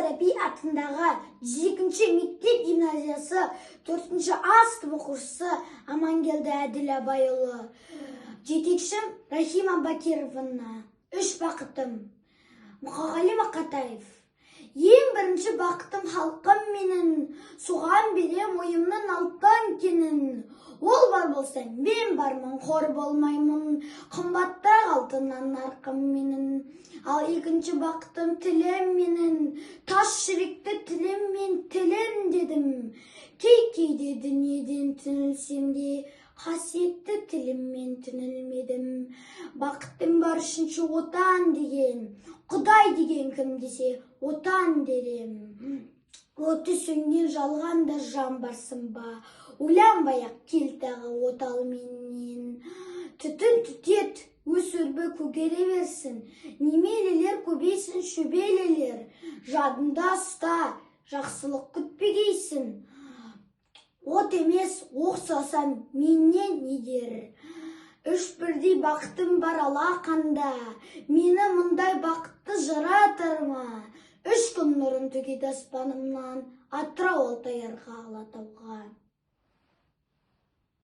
Әл-Фараби атындағы 2-ші мектеп гимназиясы 4-ші А сынып оқушысы Амангелді Әділ Абайұлы. Жетекшім Рахима Бакировна. 3 бақытым. Мұқағали Мақатаев. Ең бірінші бақытым халқым менің, соған берем ойымның алтын кенін. Ол бар болса, мен бармын, қор болмаймын, қымбаттырақ алтыннан нарқым менің. Ал екінші бақытым тілім менің, тас жүректі тілім мен тілім дедім. Кейде дүниеден түнілсем де, қасиетті тіліммен түнілмедім. Бақыттың бар үшінші отан деген, Құдай деген кім десе, отан дерем. Оты сөнген жалғанда жан барсың ба, ойланбай-ақ кел тағы отал менен. Түтін түтет, өс өрбі көгере берсін, немелелер көбейсін шөбелелер. Жадында ұста, жақсылық күтпегейсін. От емес, оқсасам менен недер. 3 бірдей бақытым бар алақанда, мені мұндай бақытты жаратыр ма? 3 күн нұрын төгеді аспанымнан, Атырау Алтайырға Алатауға.